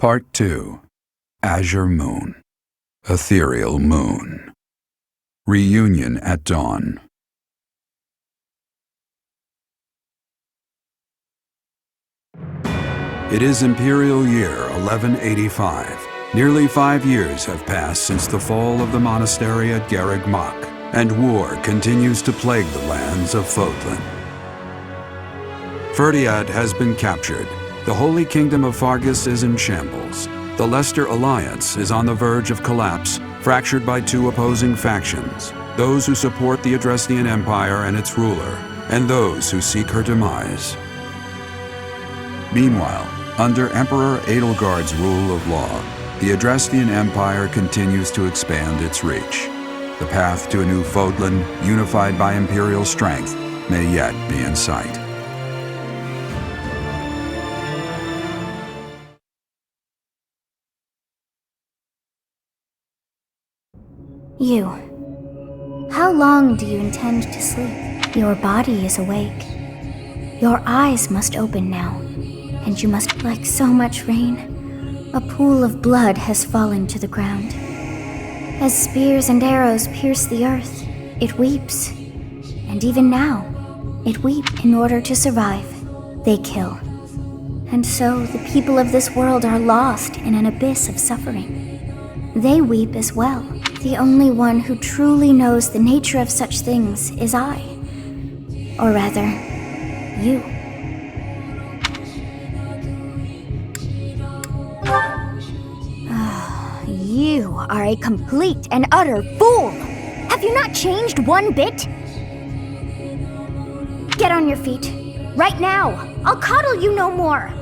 Part 2. Azure Moon. Ethereal Moon. Reunion at Dawn. It is Imperial Year 1185. Nearly 5 years have passed since the fall of the monastery at Garreg Mach, and war continues to plague the lands of Fodlan. Ferdiad has been captured. The Holy Kingdom of Fargus is in shambles. The Leicester Alliance is on the verge of collapse, fractured by two opposing factions, those who support the Adrestian Empire and its ruler, and those who seek her demise. Meanwhile, under Emperor Edelgard's rule of law, the Adrestian Empire continues to expand its reach. The path to a new Fodlan, unified by imperial strength, may yet be in sight. You. How long do you intend to sleep? Your body is awake. Your eyes must open now, and you must, like so much rain, a pool of blood has fallen to the ground. As spears and arrows pierce the earth, it weeps. And even now, it weeps in order to survive. They kill. And so the people of this world are lost in an abyss of suffering. They weep as well. The only one who truly knows the nature of such things is I. Or rather, you. You are a complete and utter fool! Have you not changed one bit? Get on your feet. Right now! I'll coddle you no more!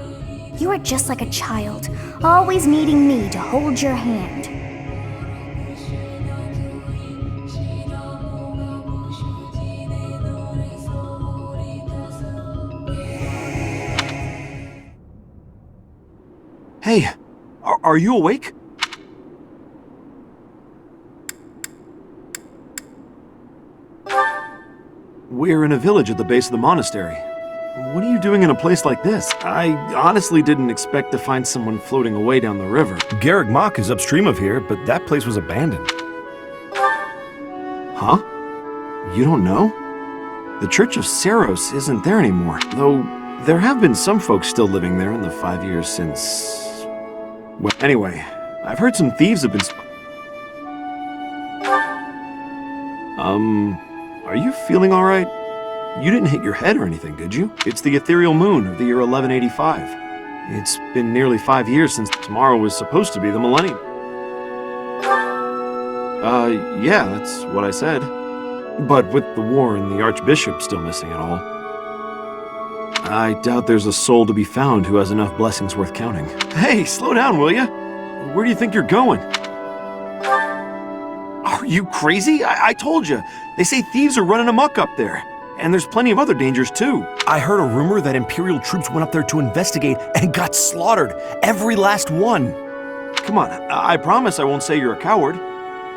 You are just like a child, always needing me to hold your hand. Hey, are you awake? We're in a village at the base of the monastery. What are you doing in a place like this? I honestly didn't expect to find someone floating away down the river. Garreg Mach is upstream of here, but that place was abandoned. Huh? You don't know? The Church of Saros isn't there anymore, though there have been some folks still living there in the 5 years since... Well, anyway, I've heard some thieves have been... Are you feeling all right? You didn't hit your head or anything, did you? It's the ethereal moon of the year 1185. It's been nearly 5 years since tomorrow was supposed to be the millennium. Yeah, that's what I said. But with the war and the Archbishop still missing it all, I doubt there's a soul to be found who has enough blessings worth counting. Hey, slow down, will ya? Where do you think you're going? Are you crazy? I told you. They say thieves are running amok up there. And there's plenty of other dangers, too. I heard a rumor that Imperial troops went up there to investigate and got slaughtered. Every last one. Come on, I promise I won't say you're a coward.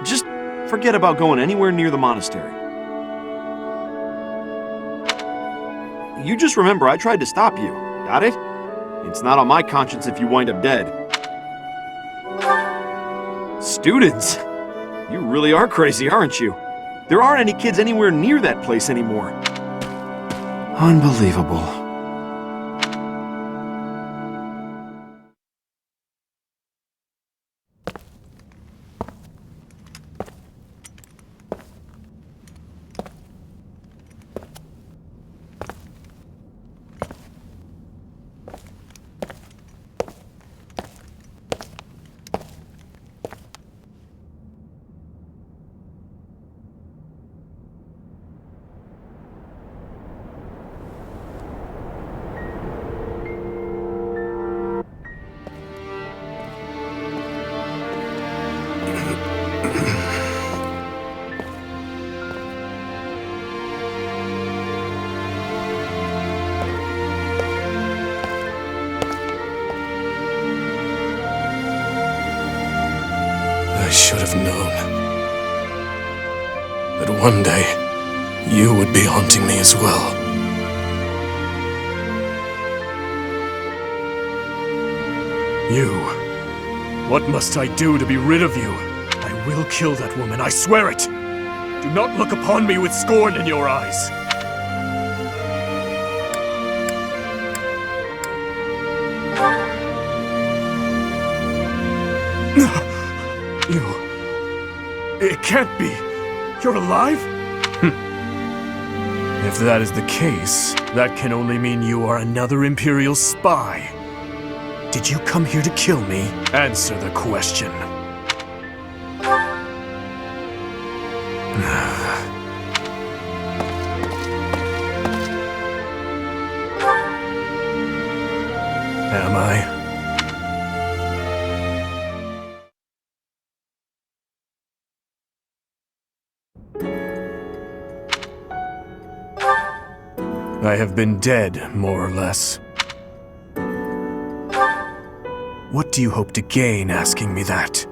Just forget about going anywhere near the monastery. You just remember I tried to stop you. Got it? It's not on my conscience if you wind up dead. Students? You really are crazy, aren't you? There aren't any kids anywhere near that place anymore. Unbelievable. I should have known that one day you would be haunting me as well. You What must I do to be rid of you? I will kill that woman, I swear it! Do not look upon me with scorn in your eyes! You... It can't be! You're alive? If that is the case, that can only mean you are another Imperial spy. Did you come here to kill me? Answer the question. Am I? I have been dead, more or less. What do you hope to gain asking me that?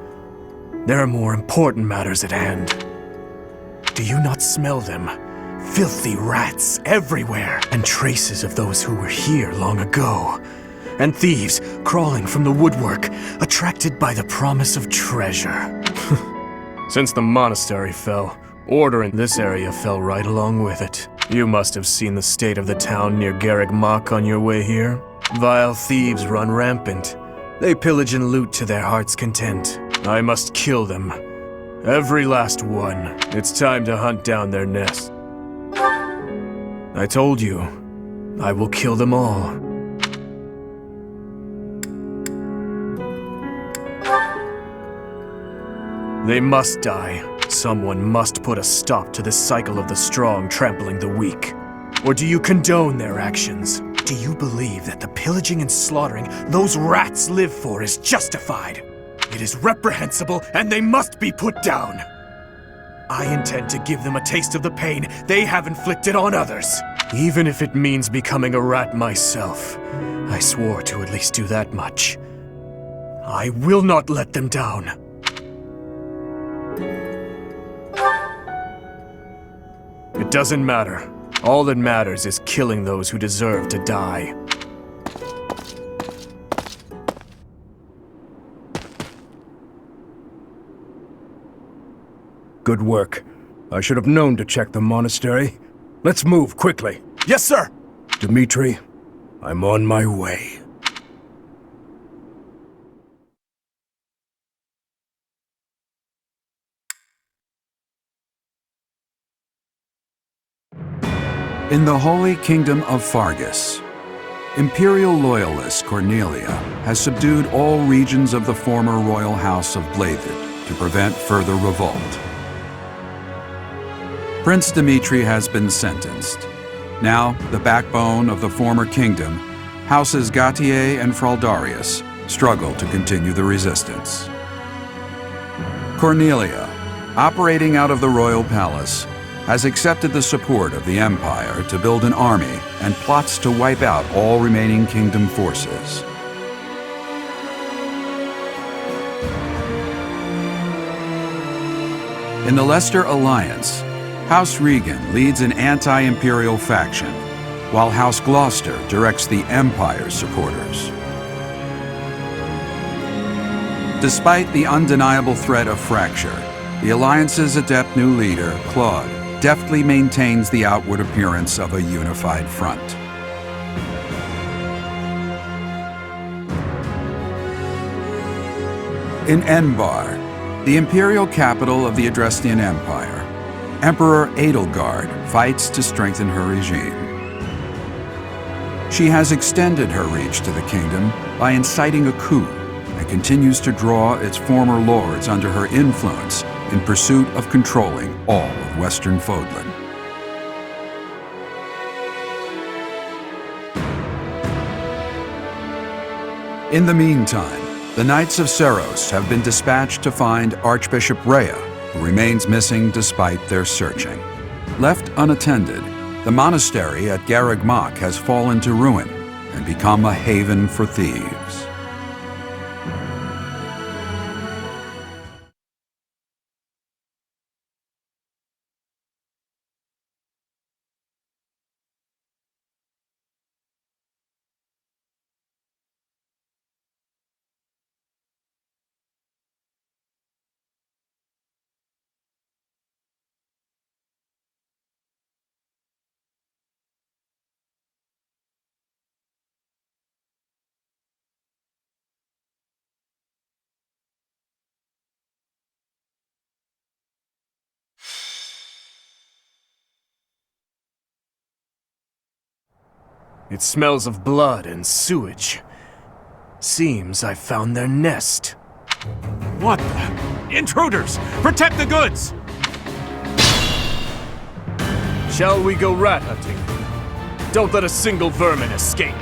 There are more important matters at hand. Do you not smell them? Filthy rats everywhere, and traces of those who were here long ago. And thieves crawling from the woodwork, attracted by the promise of treasure. Since the monastery fell, order in this area fell right along with it. You must have seen the state of the town near Garreg Mach on your way here. Vile thieves run rampant. They pillage and loot to their heart's content. I must kill them. Every last one. It's time to hunt down their nest. I told you, I will kill them all. They must die. Someone must put a stop to the cycle of the strong trampling the weak. Or do you condone their actions? Do you believe that the pillaging and slaughtering those rats live for is justified? It is reprehensible and they must be put down. I intend to give them a taste of the pain they have inflicted on others. Even if it means becoming a rat myself. I swore to at least do that much. I will not let them down. It doesn't matter. All that matters is killing those who deserve to die. Good work. I should have known to check the monastery. Let's move quickly. Yes, sir! Dimitri, I'm on my way. In the Holy Kingdom of Fargus, Imperial loyalist Cornelia has subdued all regions of the former royal house of Blathed to prevent further revolt. Prince Dimitri has been sentenced. Now, the backbone of the former kingdom, Houses Gautier and Fraldarius, struggle to continue the resistance. Cornelia, operating out of the royal palace, has accepted the support of the Empire to build an army and plots to wipe out all remaining kingdom forces. In the Leicester Alliance, House Regan leads an anti-imperial faction, while House Gloucester directs the Empire's supporters. Despite the undeniable threat of fracture, the Alliance's adept new leader, Claude, deftly maintains the outward appearance of a unified front. In Enbar, the imperial capital of the Adrestian Empire, Emperor Edelgard fights to strengthen her regime. She has extended her reach to the kingdom by inciting a coup and continues to draw its former lords under her influence in pursuit of controlling all of Western Fodlan. In the meantime, the Knights of Seros have been dispatched to find Archbishop Rhea, who remains missing despite their searching. Left unattended, the monastery at Garreg Mach has fallen to ruin and become a haven for thieves. It smells of blood and sewage. Seems I found their nest. What the? Intruders! Protect the goods! Shall we go rat hunting? Don't let a single vermin escape.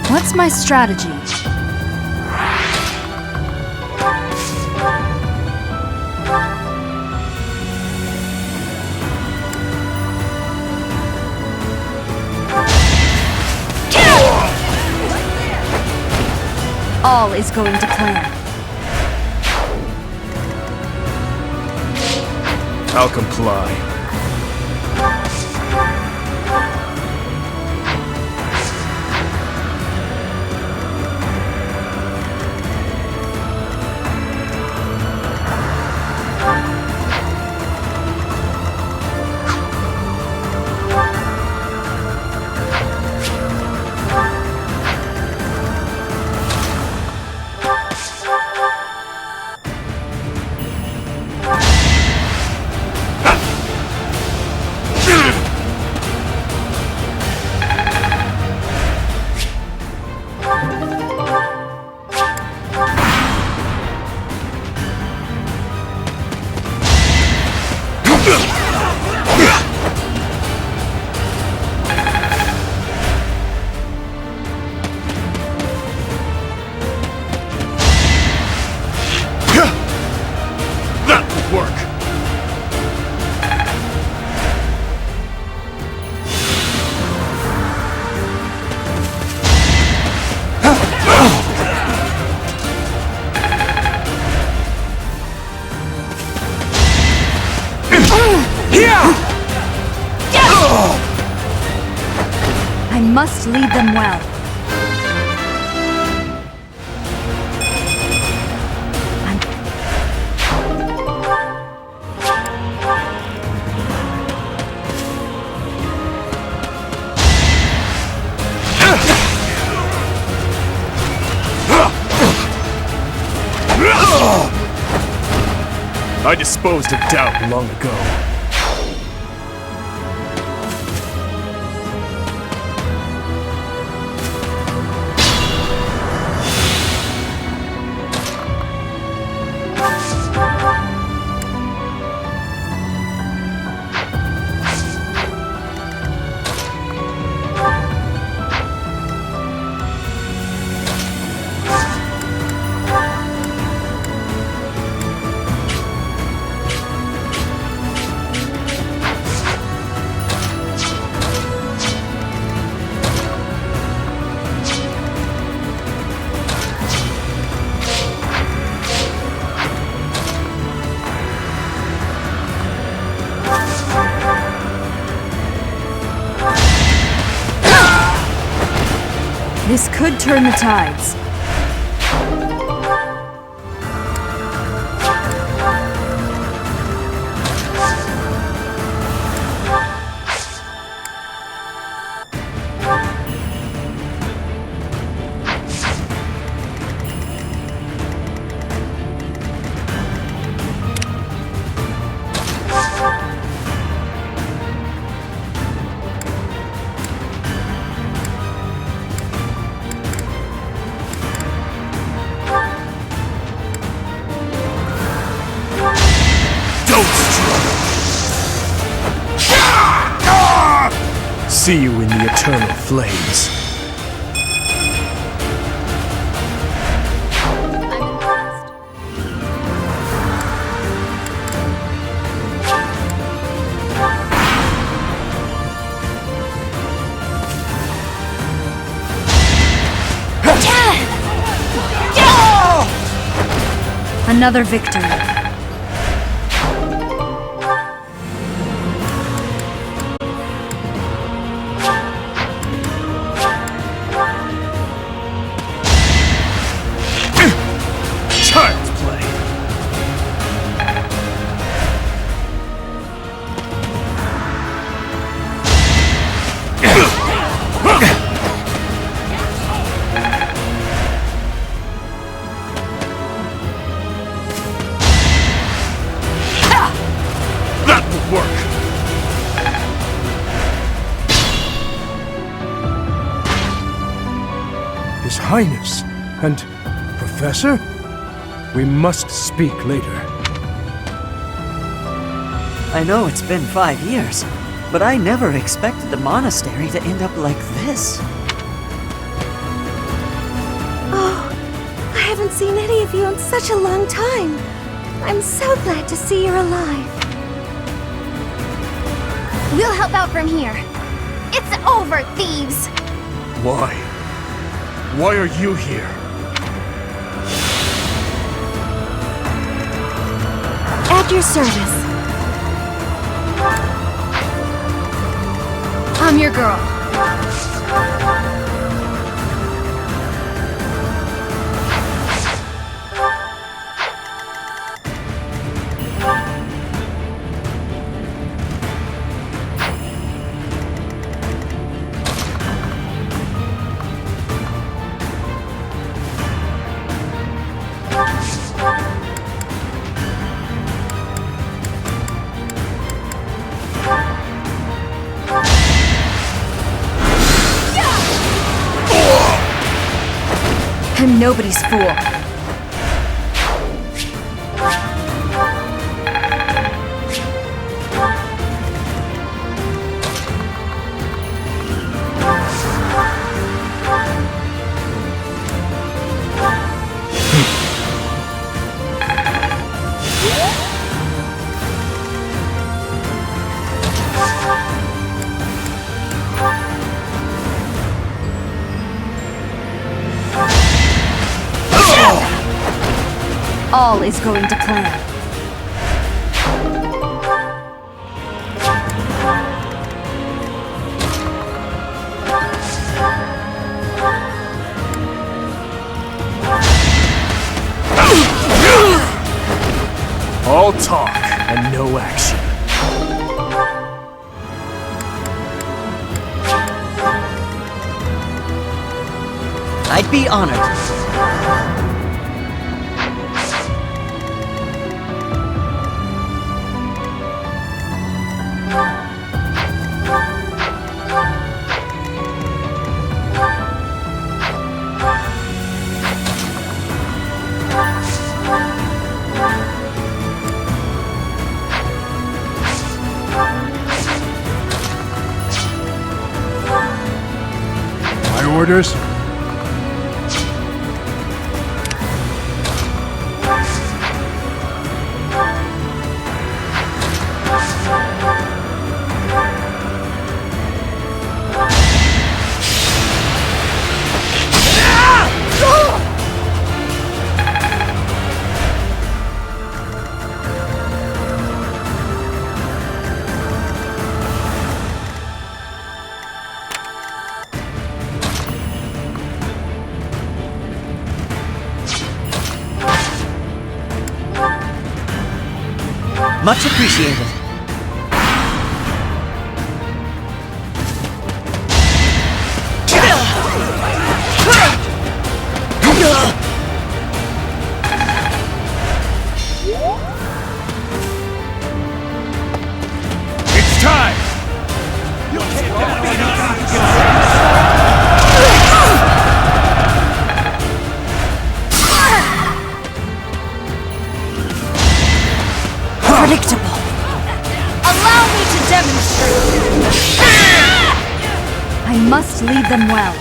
What's my strategy? All is going to plan. I'll comply. I must lead them well. I disposed of doubt long ago. This could turn the tides. see you in the eternal flames. Another victory. Child's play. That will work. His Highness and Professor? We must speak later. I know it's been 5 years, but I never expected the monastery to end up like this. Oh, I haven't seen any of you in such a long time. I'm so glad to see you're alive. We'll help out from here. It's over, thieves! Why? Why are you here? At your service. I'm your girl. I'm nobody's fool. All is going to plan. All talk and no action. I'd be honored. My orders? Much appreciated. It's time! Predictable. Allow me to demonstrate. I must lead them well.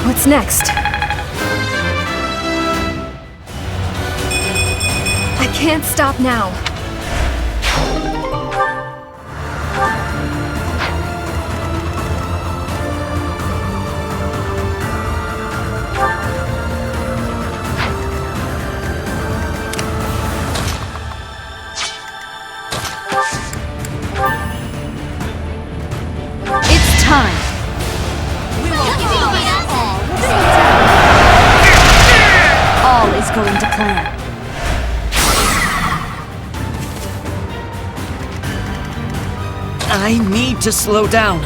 What's next? I can't stop now. It's time. All is going to plan. I need to slow down.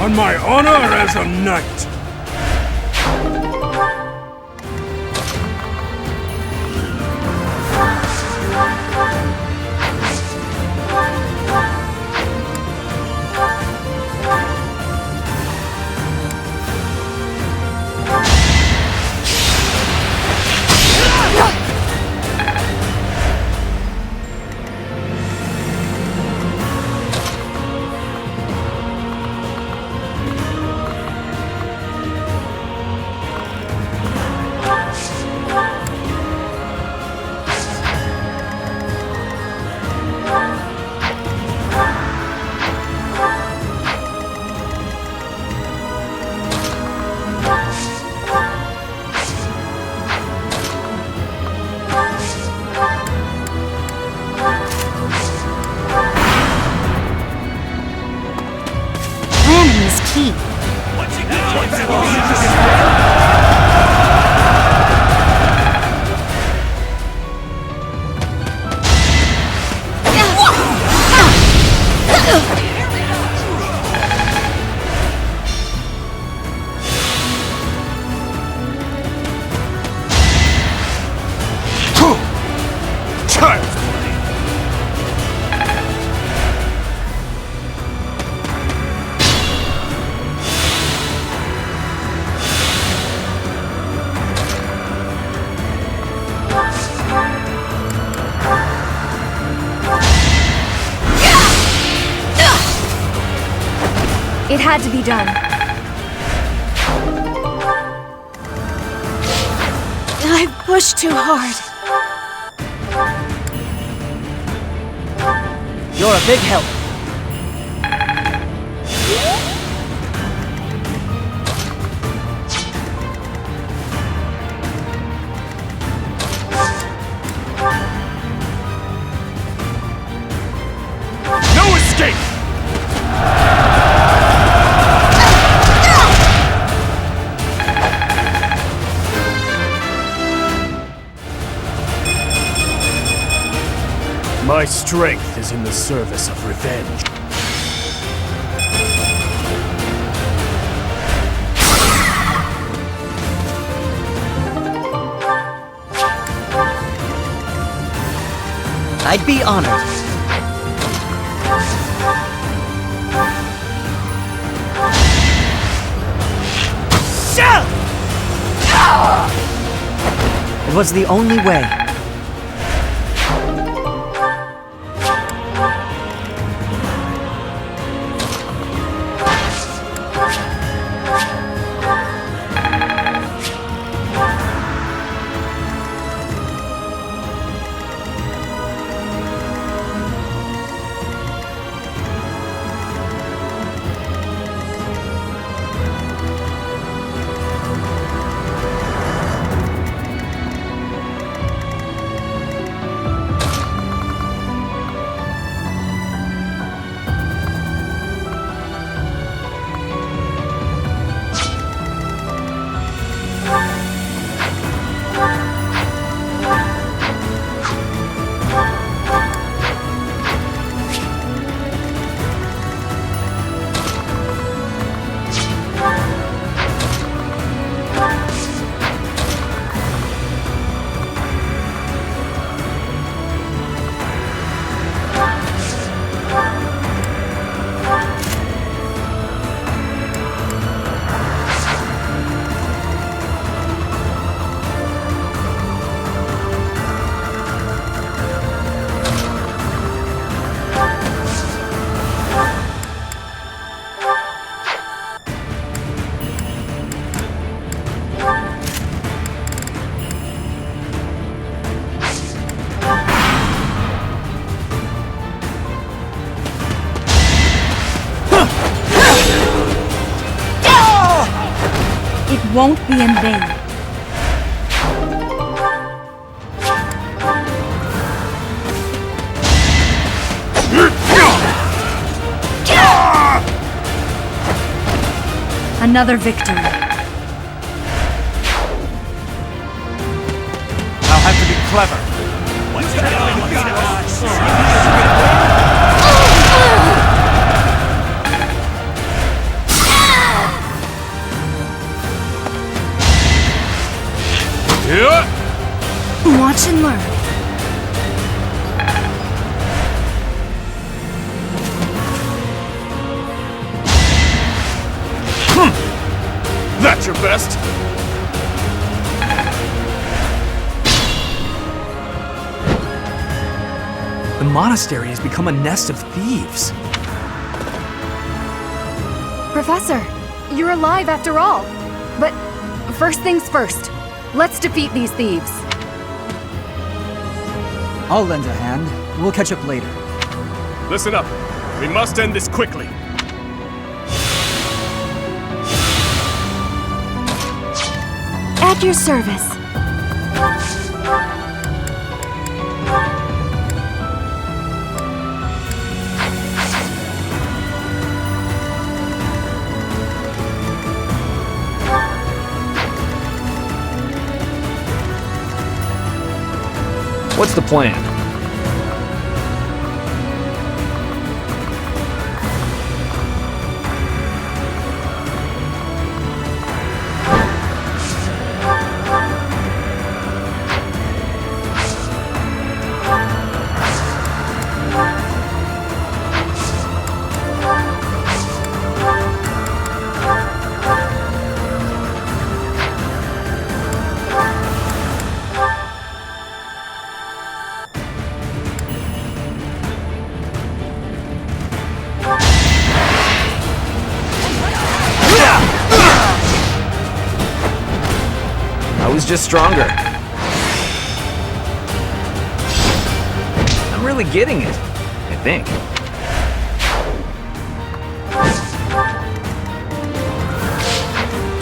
On my honor as a knight! Planning is key. It had to be done. I've pushed too hard. You're a big help. No escape! My strength is in the service of revenge. I'd be honored. was the only way. Won't be in vain. Another victory. I'll have to be clever. Watch and learn. That's your best? The monastery has become a nest of thieves. Professor, you're alive after all. But first things first, let's defeat these thieves. I'll lend a hand. We'll catch up later. Listen up. We must end this quickly. At your service. What's the plan? I was just stronger. I'm really getting it, I think.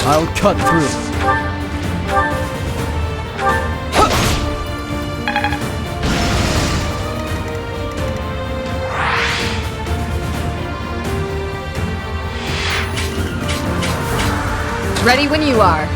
I'll cut through. Ready when you are.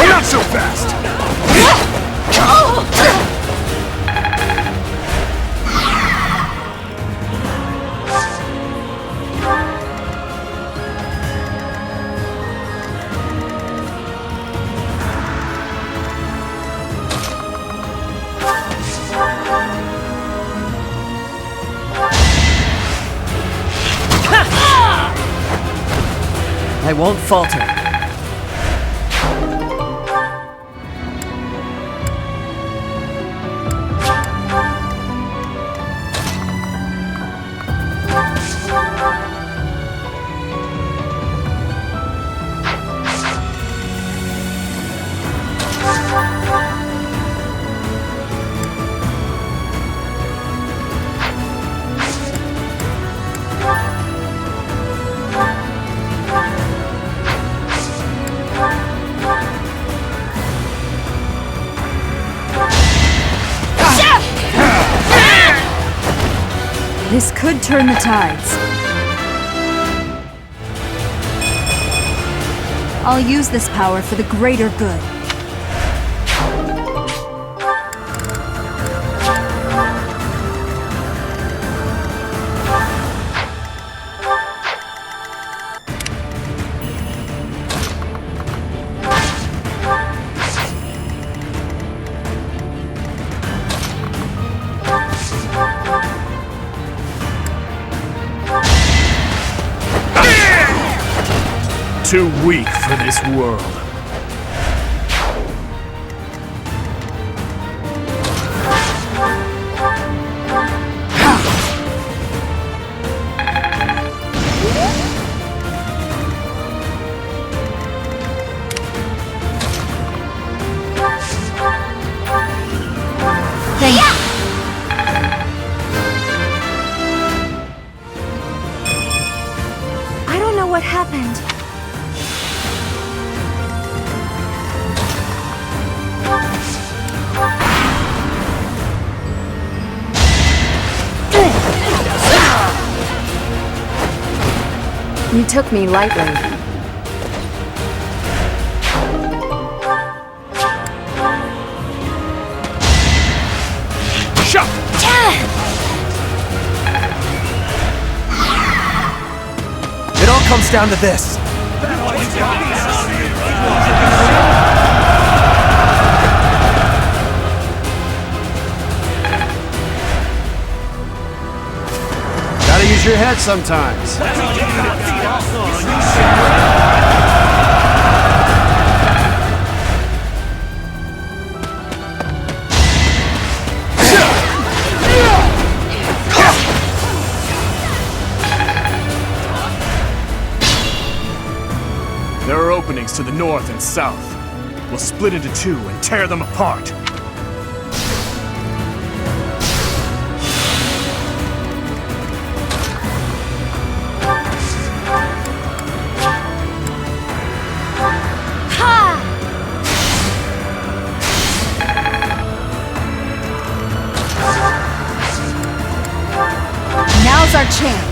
Not so fast! I won't falter. This could turn the tides. I'll use this power for the greater good. Too weak for this world. I don't know what happened. You took me lightly. Shut! It all comes down to this. Gotta use your head sometimes. There are openings to the north and south. We'll split into two and tear them apart. Now's our chance.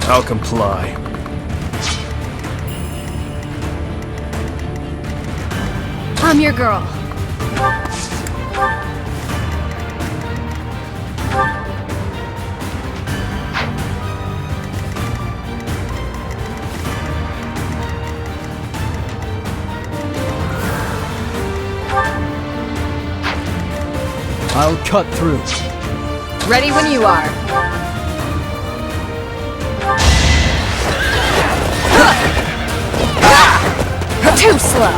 I'll comply. I'm your girl. I'll cut through. Ready when you are. Too slow.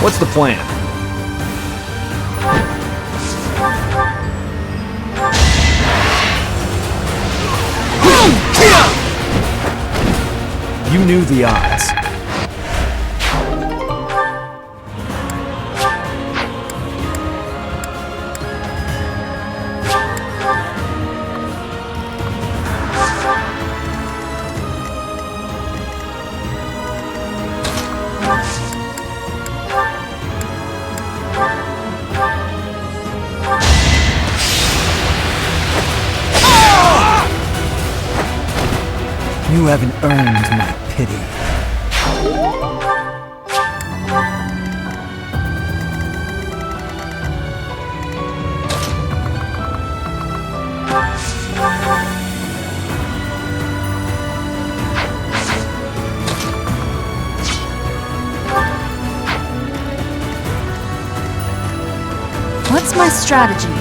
What's the plan? You knew the odds. You haven't earned my pity. What's my strategy?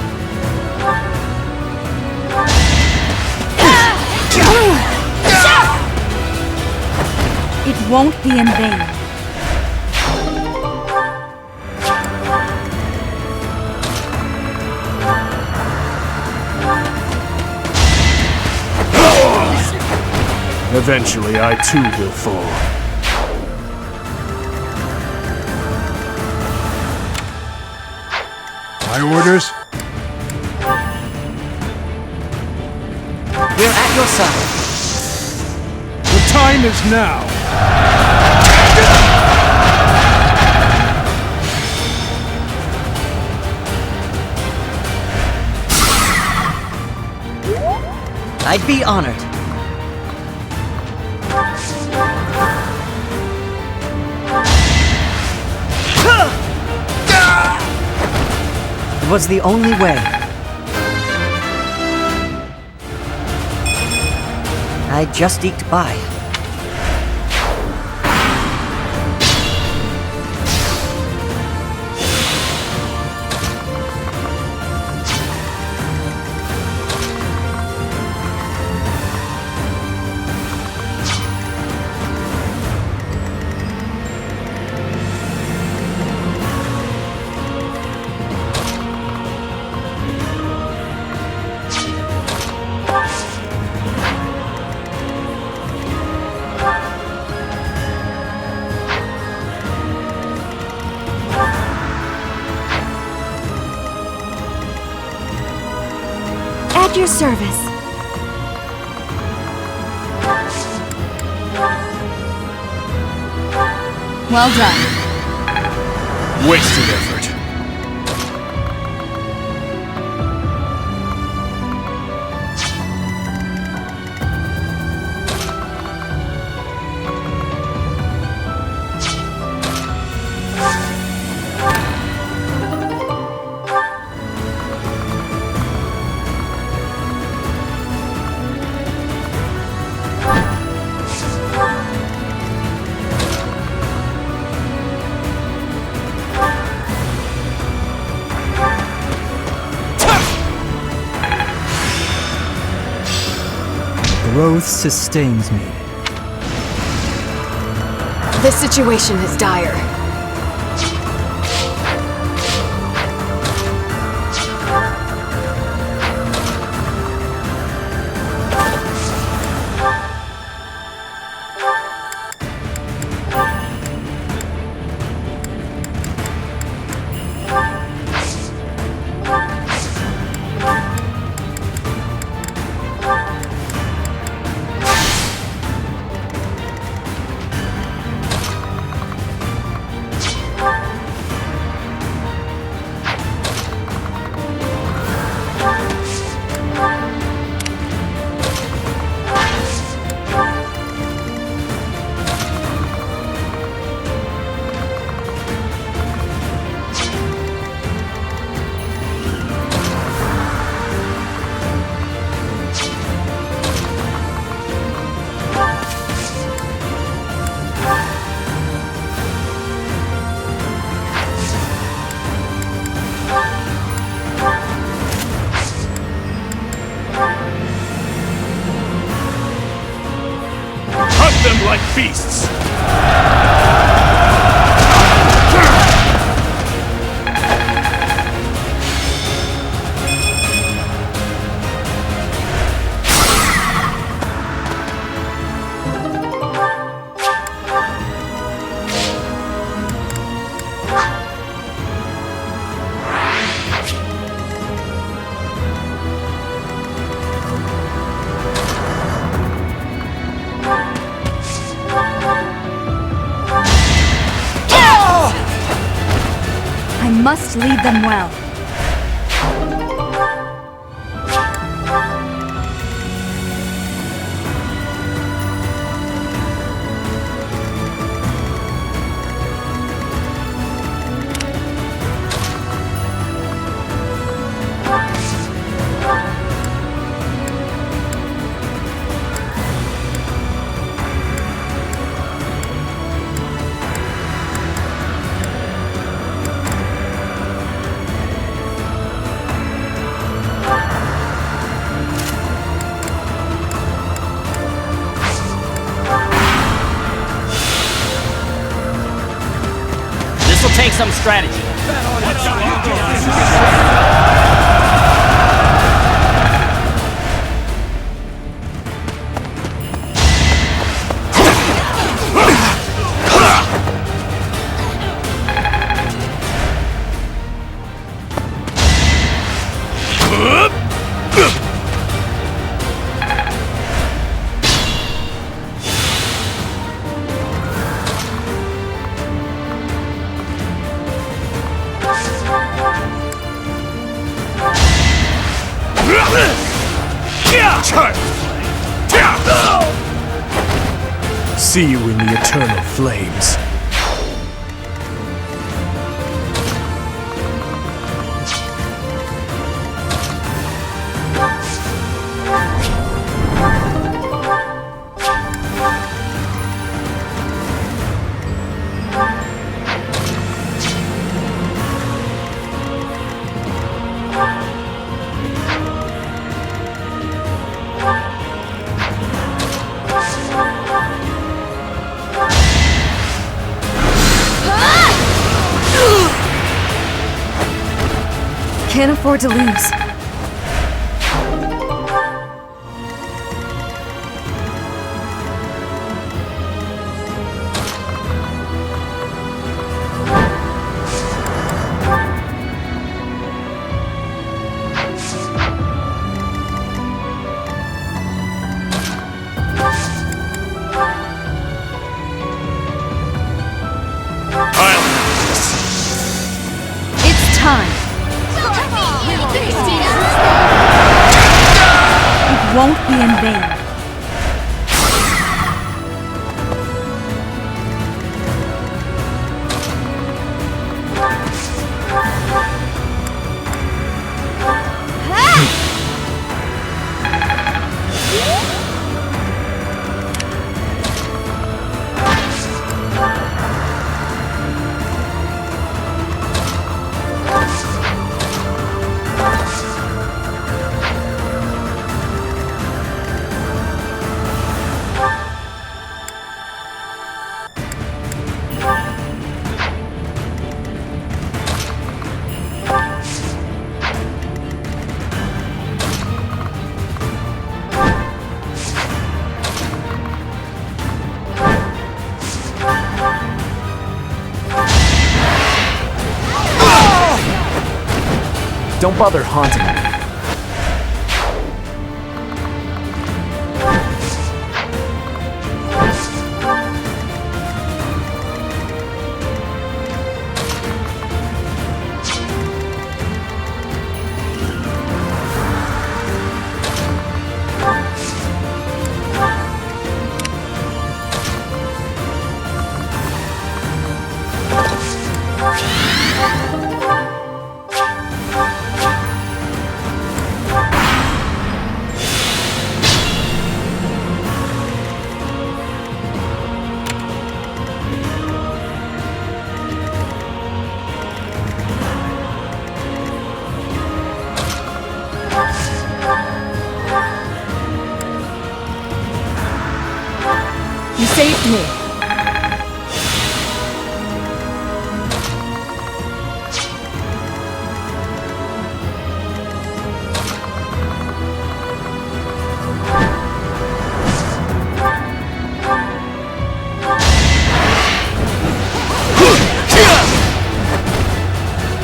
It won't be in vain. Eventually, I too will fall. My orders? We're at your side. The time is now! I'd be honored. It was the only way. I just eked by. At your service. Well done. Wasted effort. Growth sustains me. This situation is dire. Them like beasts! I must lead them well. strategy. See you in the eternal flames. Can't afford to lose. It's time. It won't be in vain. Don't bother haunting me. You saved me.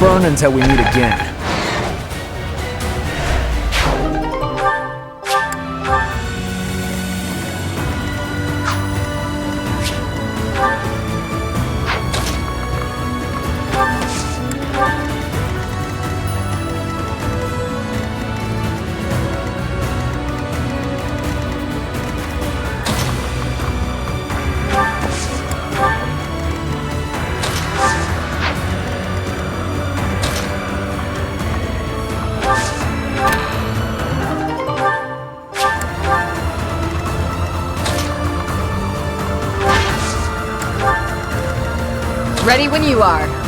Burn until we meet again. Ready when you are.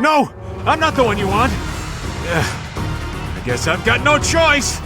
No! I'm not the one you want! I guess I've got no choice!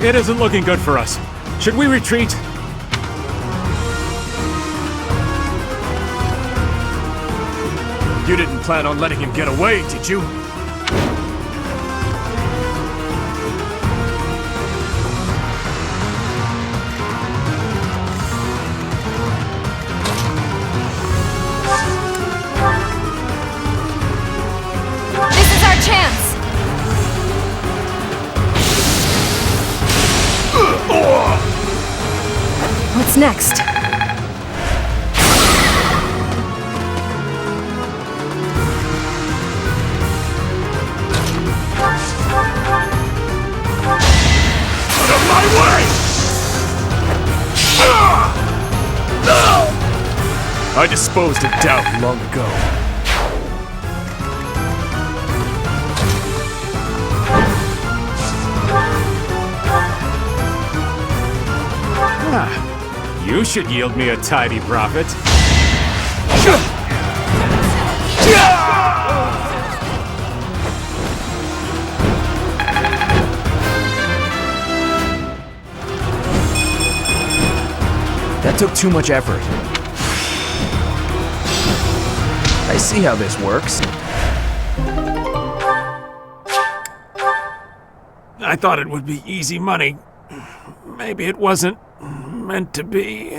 It isn't looking good for us. Should we retreat? You didn't plan on letting him get away, did you? This is our chance! What's next? Out of my way! I disposed of doubt long ago. You should yield me a tidy profit. That took too much effort. I see how this works. I thought it would be easy money. Maybe it wasn't meant to be.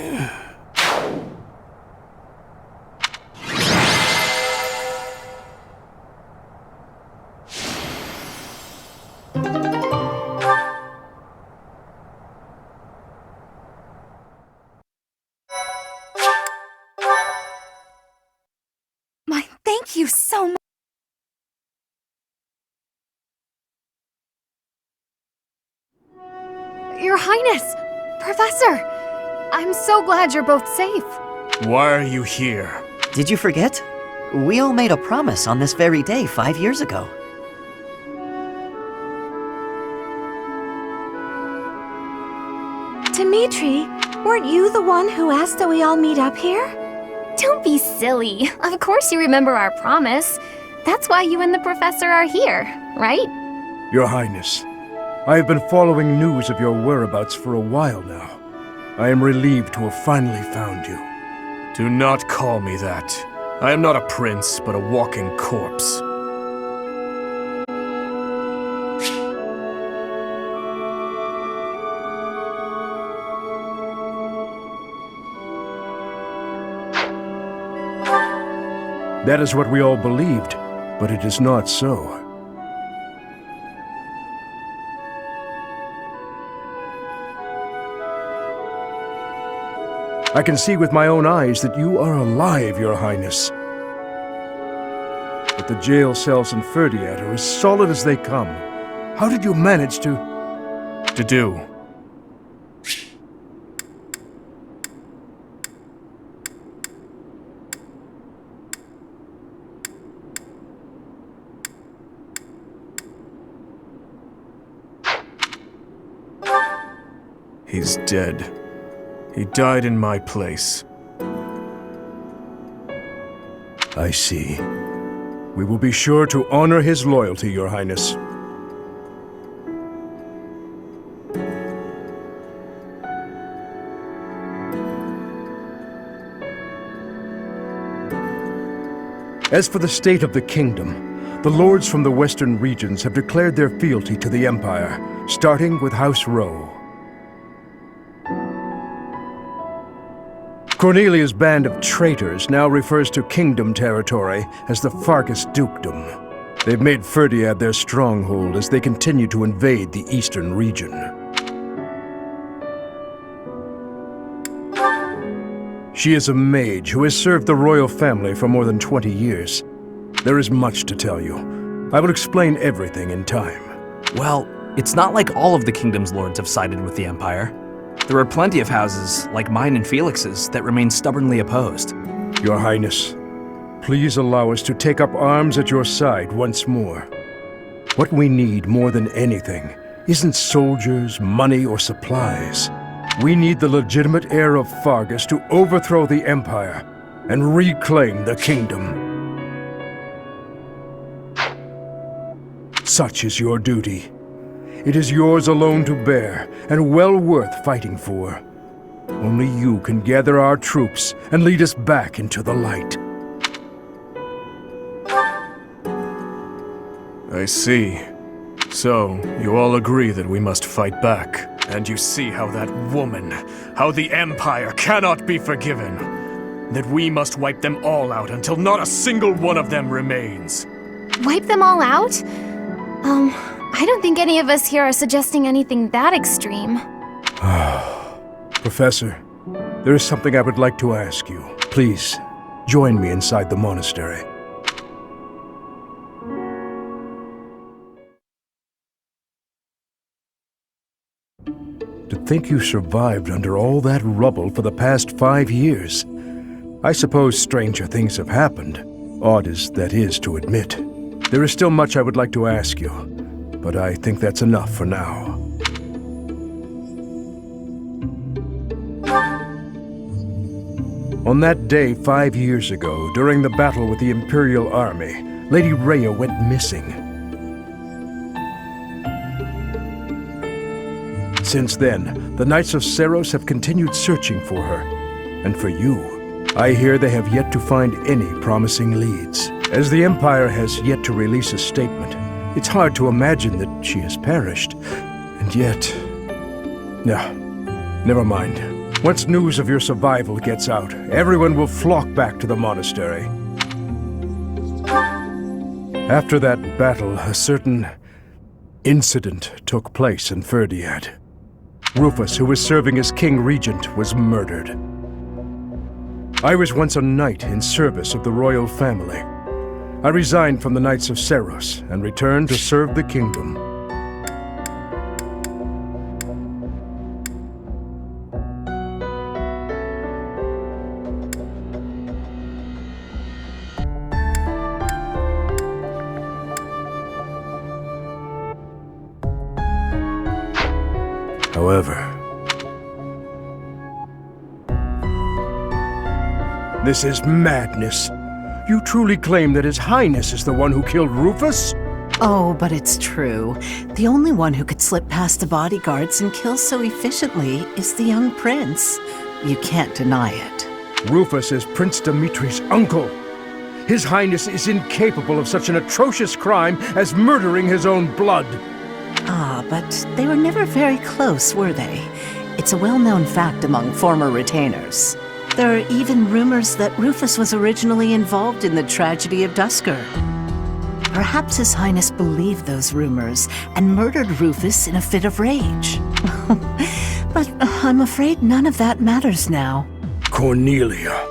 Thank you so much. Your Highness! Professor! I'm so glad you're both safe. Why are you here? Did you forget? We all made a promise on this very day 5 years ago. Dimitri, weren't you the one who asked that we all meet up here? Don't be silly. Of course you remember our promise. That's why you and the professor are here, right? Your Highness, I have been following news of your whereabouts for a while now. I am relieved to have finally found you. Do not call me that. I am not a prince, but a walking corpse. That is what we all believed, but it is not so. I can see with my own eyes that you are alive, Your Highness. But the jail cells in Ferdiad are as solid as they come. How did you manage to do? He's dead. He died in my place. I see. We will be sure to honor his loyalty, Your Highness. As for the state of the kingdom, the lords from the western regions have declared their fealty to the Empire, starting with House Rowe. Cornelia's band of traitors now refers to kingdom territory as the Fargus Dukedom. They've made Ferdiad their stronghold as they continue to invade the eastern region. She is a mage who has served the royal family for more than 20 years. There is much to tell you. I will explain everything in time. Well, it's not like all of the kingdom's lords have sided with the Empire. There are plenty of houses, like mine and Felix's, that remain stubbornly opposed. Your Highness, please allow us to take up arms at your side once more. What we need more than anything isn't soldiers, money, or supplies. We need the legitimate heir of Fargus to overthrow the Empire and reclaim the kingdom. Such is your duty. It is yours alone to bear, and well worth fighting for. Only you can gather our troops and lead us back into the light. I see. So, you all agree that we must fight back. And you see how that woman, how the Empire cannot be forgiven. That we must wipe them all out until not a single one of them remains. Wipe them all out? I don't think any of us here are suggesting anything that extreme. Professor, there is something I would like to ask you. Please, join me inside the monastery. To think you survived under all that rubble for the past 5 years. I suppose stranger things have happened, odd as that is to admit. There is still much I would like to ask you, but I think that's enough for now. On that day 5 years ago, during the battle with the Imperial Army, Lady Rhea went missing. Since then, the Knights of Seiros have continued searching for her. And for you, I hear they have yet to find any promising leads. As the Empire has yet to release a statement, it's hard to imagine that she has perished. And yet... No, never mind. Once news of your survival gets out, everyone will flock back to the monastery. After that battle, a certain incident took place in Ferdiad. Rufus, who was serving as King Regent, was murdered. I was once a knight in service of the royal family. I resigned from the Knights of Seiros and returned to serve the kingdom. However, this is madness. You truly claim that His Highness is the one who killed Rufus? Oh, but it's true. The only one who could slip past the bodyguards and kill so efficiently is the young prince. You can't deny it. Rufus is Prince Dimitri's uncle. His Highness is incapable of such an atrocious crime as murdering his own blood. Ah, but they were never very close, were they? It's a well-known fact among former retainers. There are even rumors that Rufus was originally involved in the tragedy of Dusker. Perhaps His Highness believed those rumors and murdered Rufus in a fit of rage. But I'm afraid none of that matters now. Cornelia,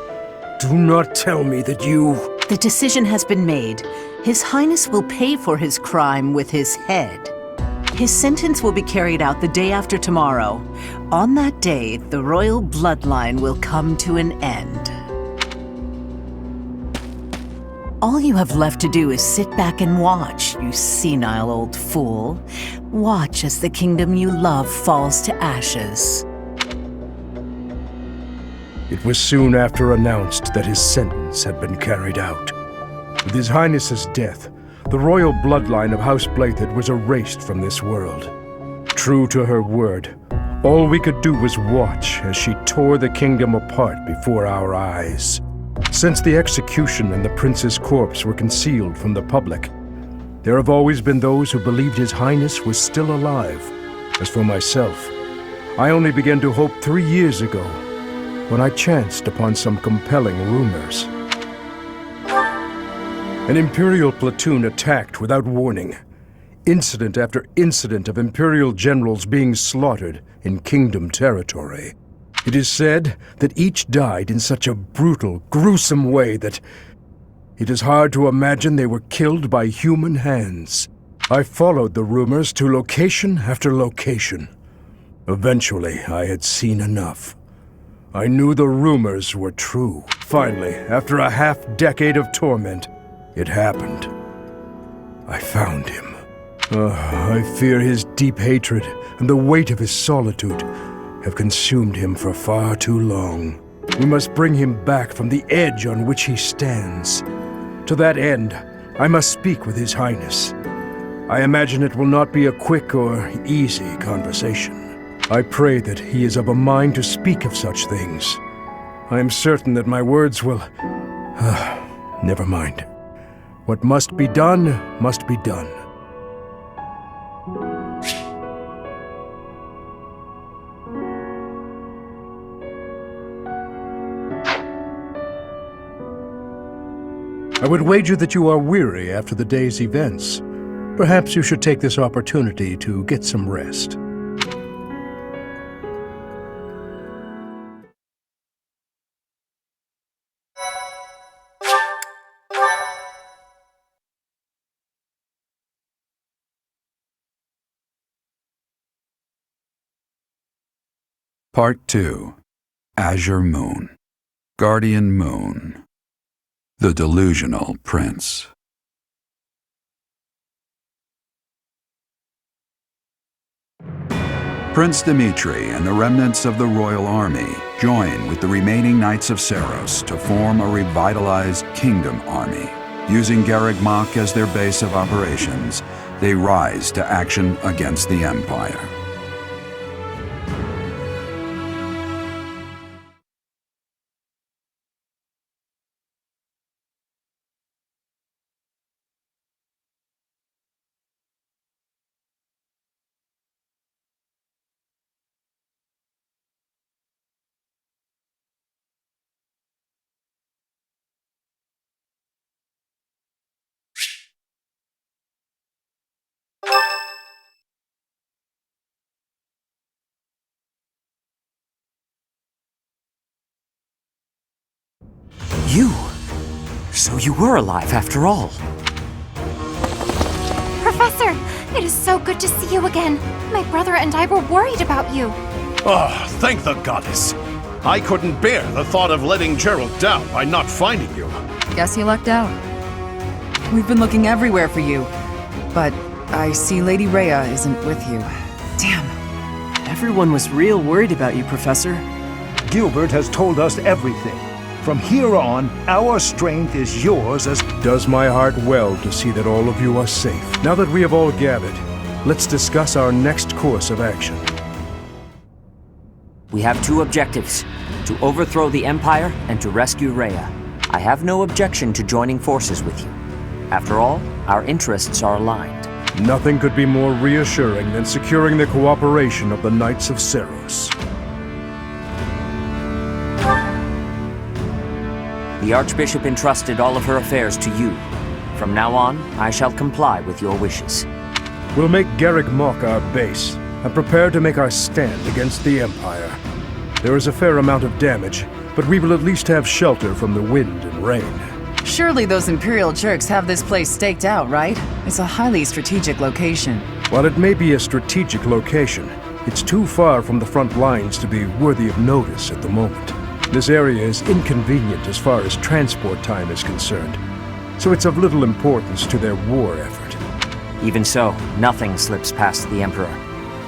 do not tell me that you... The decision has been made. His Highness will pay for his crime with his head. His sentence will be carried out the day after tomorrow. On that day, the royal bloodline will come to an end. All you have left to do is sit back and watch, you senile old fool. Watch as the kingdom you love falls to ashes. It was soon after announced that his sentence had been carried out. With His Highness's death, the royal bloodline of House Blathid was erased from this world. True to her word, all we could do was watch as she tore the kingdom apart before our eyes. Since the execution and the prince's corpse were concealed from the public, there have always been those who believed His Highness was still alive. As for myself, I only began to hope 3 years ago, when I chanced upon some compelling rumors. An Imperial platoon attacked without warning. Incident after incident of Imperial generals being slaughtered in Kingdom territory. It is said that each died in such a brutal, gruesome way that it is hard to imagine they were killed by human hands. I followed the rumors to location after location. Eventually, I had seen enough. I knew the rumors were true. Finally, after a half-decade of torment, it happened. I found him. I fear his deep hatred and the weight of his solitude have consumed him for far too long. We must bring him back from the edge on which he stands. To that end, I must speak with His Highness. I imagine it will not be a quick or easy conversation. I pray that he is of a mind to speak of such things. I am certain that my words will... never mind. What must be done, must be done. I would wager that you are weary after the day's events. Perhaps you should take this opportunity to get some rest. Part 2. Azure Moon. Guardian Moon. The Delusional Prince. Prince Dimitri and the remnants of the royal army join with the remaining Knights of Seiros to form a revitalized kingdom army. Using Garreg Mach as their base of operations, they rise to action against the Empire. You? So you were alive after all. Professor, it is so good to see you again. My brother and I were worried about you. Oh, thank the goddess. I couldn't bear the thought of letting Gerald down by not finding you. Guess you lucked out. We've been looking everywhere for you, but I see Lady Rhea isn't with you. Damn. Everyone was real worried about you, Professor. Gilbert has told us everything. From here on, our strength is yours as... Does my heart well to see that all of you are safe. Now that we have all gathered, let's discuss our next course of action. We have two objectives: to overthrow the Empire and to rescue Rhea. I have no objection to joining forces with you. After all, our interests are aligned. Nothing could be more reassuring than securing the cooperation of the Knights of Seiros. The Archbishop entrusted all of her affairs to you. From now on, I shall comply with your wishes. We'll make Garreg Mach our base, and prepare to make our stand against the Empire. There is a fair amount of damage, but we will at least have shelter from the wind and rain. Surely those Imperial jerks have this place staked out, right? It's a highly strategic location. While it may be a strategic location, it's too far from the front lines to be worthy of notice at the moment. This area is inconvenient as far as transport time is concerned, so it's of little importance to their war effort. Even so, nothing slips past the Emperor.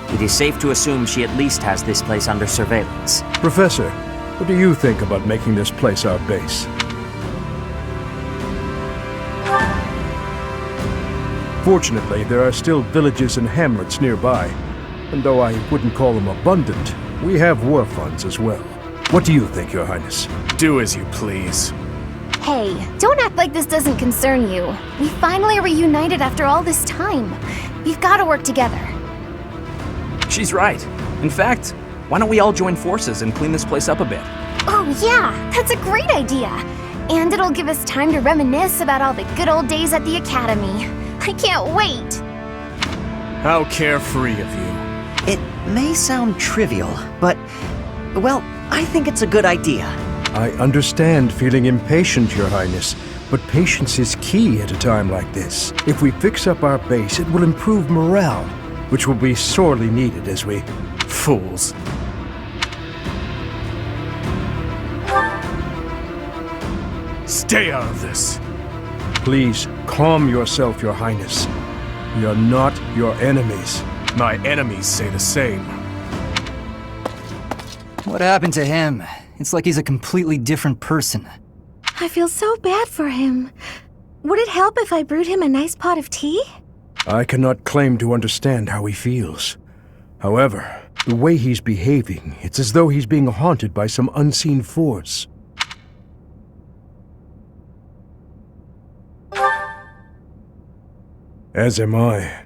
It is safe to assume she at least has this place under surveillance. Professor, what do you think about making this place our base? Fortunately, there are still villages and hamlets nearby, and though I wouldn't call them abundant, we have war funds as well. What do you think, Your Highness? Do as you please. Hey, don't act like this doesn't concern you. We finally reunited after all this time. We've got to work together. She's right. In fact, why don't we all join forces and clean this place up a bit? Oh yeah, that's a great idea. And it'll give us time to reminisce about all the good old days at the Academy. I can't wait! How carefree of you. It may sound trivial, but, well, I think it's a good idea. I understand feeling impatient, Your Highness, but patience is key at a time like this. If we fix up our base, it will improve morale, which will be sorely needed as we... Fools. Stay out of this. Please, calm yourself, Your Highness. We are not your enemies. My enemies say the same. What happened to him? It's like he's a completely different person. I feel so bad for him. Would it help if I brewed him a nice pot of tea? I cannot claim to understand how he feels. However, the way he's behaving, it's as though he's being haunted by some unseen force. As am I.